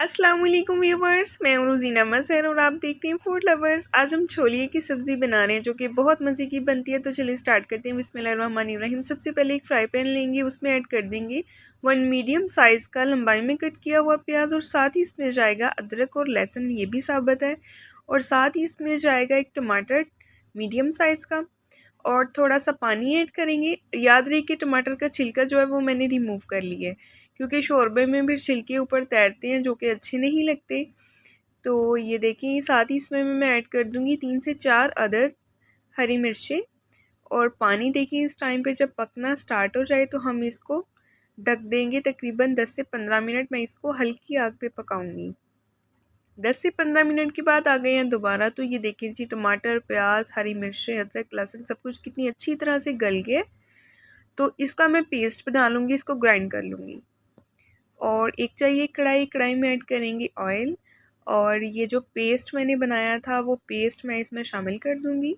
अस्सलाम वालेकुम व्यूवर्स, मैं हूं रोज़ीना मसहर और आप देख रहे हैं फूड लवर्स। आज हम छोलिए की सब्ज़ी बना रहे हैं जो कि बहुत मज़े की बनती है। तो चलिए स्टार्ट करते हैं। बिस्मिल्लाहिर्रहमानिर्रहीम। सबसे पहले एक फ्राई पैन लेंगे, उसमें ऐड कर देंगे 1 मीडियम साइज़ का लंबाई में कट किया हुआ प्याज और साथ ही इसमें जाएगा अदरक और लहसुन, ये भी साबुत है। और साथ ही इसमें जाएगा एक टमाटर मीडियम साइज़ का और थोड़ा सा पानी ऐड करेंगे। याद रहे कि टमाटर का छिलका जो है वो मैंने रिमूव कर लिया है, क्योंकि शोरबे में भी छिलके ऊपर तैरते हैं जो कि अच्छे नहीं लगते। तो ये देखिए, साथ ही इसमें मैं ऐड कर दूंगी 3 से 4 अदर हरी मिर्चें। और पानी देखिए, इस टाइम पे जब पकना स्टार्ट हो जाए तो हम इसको ढक देंगे। तकरीबन 10 से 15 मिनट मैं इसको हल्की आग पे पकाऊंगी। 10 से 15 मिनट के बाद आ गए हैं दोबारा। तो ये देखिए जी, टमाटर, प्याज, हरी मिर्चें, अदरक, लहसुन सब कुछ कितनी अच्छी तरह से गल गए। तो इसका मैं पेस्ट बना लूँगी, इसको ग्राइंड कर लूँगी। और एक चाहिए कढ़ाई, कढ़ाई में ऐड करेंगे ऑयल और ये जो पेस्ट मैंने बनाया था वो पेस्ट मैं इसमें शामिल कर दूँगी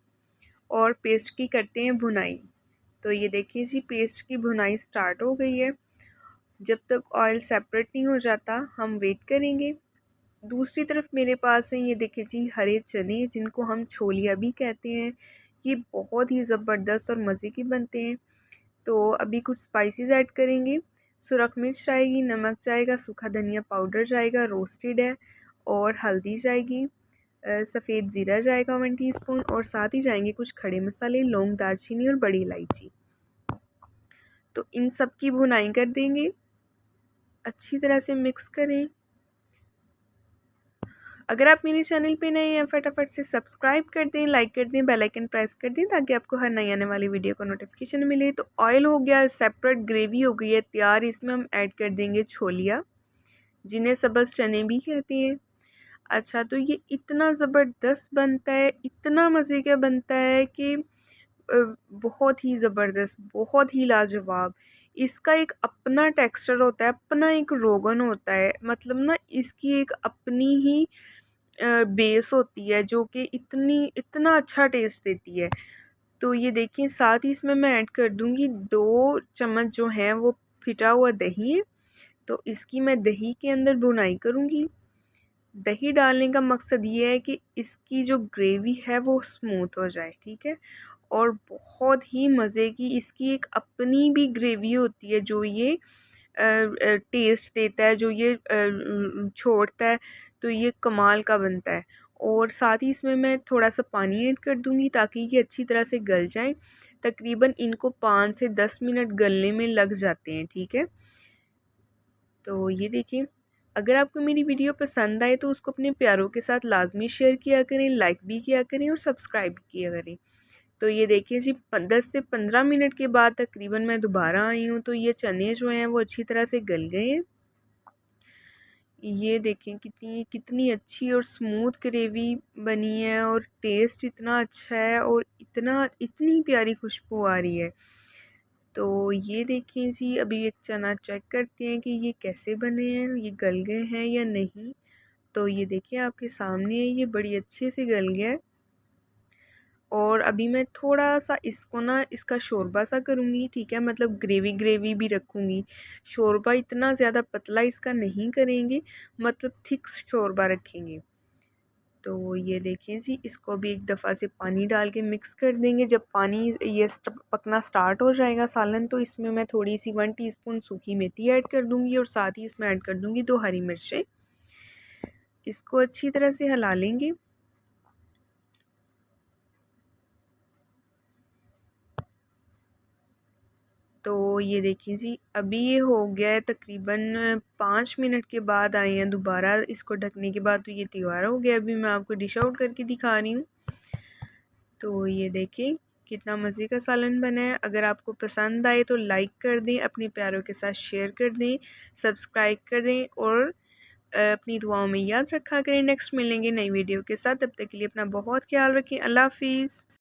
और पेस्ट की करते हैं भुनाई। तो ये देखिए जी, पेस्ट की भुनाई स्टार्ट हो गई है। जब तक ऑयल सेपरेट नहीं हो जाता हम वेट करेंगे। दूसरी तरफ मेरे पास है, ये देखिए जी, हरे चने जिनको हम छोलिया भी कहते हैं। ये बहुत ही ज़बरदस्त और मज़े के बनते हैं। तो अभी कुछ स्पाइसेस ऐड करेंगे। सुरख मिर्च जाएगी, नमक जाएगा, सूखा धनिया पाउडर जाएगा, रोस्टेड है, और हल्दी जाएगी, सफ़ेद ज़ीरा जाएगा 1 टीस्पून, और साथ ही जाएंगे कुछ खड़े मसाले, लौंग, दालचीनी और बड़ी इलायची। तो इन सब की भुनाई कर देंगे, अच्छी तरह से मिक्स करें। अगर आप मेरे चैनल पे नए हैं, फटाफट से सब्सक्राइब कर दें, लाइक कर दें, बेल आइकन प्रेस कर दें ताकि आपको हर नई आने वाली वीडियो का नोटिफिकेशन मिले। तो ऑयल हो गया सेपरेट, ग्रेवी हो गई है तैयार। इसमें हम ऐड कर देंगे छोलिया, जिन्हें सब्ज़ चने भी कहते हैं। अच्छा, तो ये इतना ज़बरदस्त बनता है, इतना मज़े का बनता है कि बहुत ही ज़बरदस्त, बहुत ही लाजवाब। इसका एक अपना टेक्सचर होता है, अपना एक रोगन होता है, मतलब ना इसकी एक अपनी ही बेस होती है जो कि इतना अच्छा टेस्ट देती है। तो ये देखिए, साथ ही इसमें मैं ऐड कर दूंगी 2 चम्मच जो हैं वो फिटा हुआ दही है। तो इसकी मैं दही के अंदर भुनाई करूँगी। दही डालने का मकसद ये है कि इसकी जो ग्रेवी है वो स्मूथ हो जाए, ठीक है। और बहुत ही मज़े की इसकी एक अपनी भी ग्रेवी होती है जो ये टेस्ट देता है, जो ये छोड़ता है। तो ये कमाल का बनता है। और साथ ही इसमें मैं थोड़ा सा पानी ऐड कर दूंगी ताकि ये अच्छी तरह से गल जाएं। तकरीबन इनको 5 से 10 मिनट गलने में लग जाते हैं, ठीक है। तो ये देखिए, अगर आपको मेरी वीडियो पसंद आए तो उसको अपने प्यारों के साथ लाजमी शेयर किया करें, लाइक भी किया करें और सब्सक्राइब भी किया करें। तो ये देखिए जी, 10 से 15 मिनट के बाद तकरीबन मैं दोबारा आई हूँ। तो ये चने जो हैं वो अच्छी तरह से गल गए हैं। ये देखें कितनी कितनी अच्छी और स्मूथ ग्रेवी बनी है और टेस्ट इतना अच्छा है और इतनी प्यारी खुशबू आ रही है। तो ये देखिए जी, अभी एक चना चेक करते हैं कि ये कैसे बने हैं, ये गल गए हैं या नहीं। तो ये देखिए आपके सामने है, ये बड़ी अच्छे से गल गया है। और अभी मैं थोड़ा सा इसको ना, इसका शोरबा सा करूँगी, ठीक है, मतलब ग्रेवी ग्रेवी भी रखूँगी। शोरबा इतना ज़्यादा पतला इसका नहीं करेंगे, मतलब थिक शोरबा रखेंगे। तो ये देखें जी, इसको भी एक दफ़ा से पानी डाल के मिक्स कर देंगे। जब पानी ये पकना स्टार्ट हो जाएगा सालन, तो इसमें मैं थोड़ी सी 1 टीस्पून सूखी मेथी ऐड कर दूँगी और साथ ही इसमें ऐड कर दूँगी 2 हरी मिर्चें। इसको अच्छी तरह से हिला लेंगे। तो ये देखिए जी, अभी ये हो गया है तकरीबन 5 मिनट के बाद आए हैं दोबारा इसको ढकने के बाद। तो ये तैयार हो गया। अभी मैं आपको डिश आउट करके दिखा रही हूँ। तो ये देखें कितना मज़े का सालन बना है। अगर आपको पसंद आए तो लाइक कर दें, अपने प्यारों के साथ शेयर कर दें, सब्सक्राइब कर दें और अपनी दुआओं में याद रखा करें। नेक्स्ट मिलेंगे नई वीडियो के साथ, तब तक के लिए अपना बहुत ख्याल रखें। अल्लाह हाफिज़।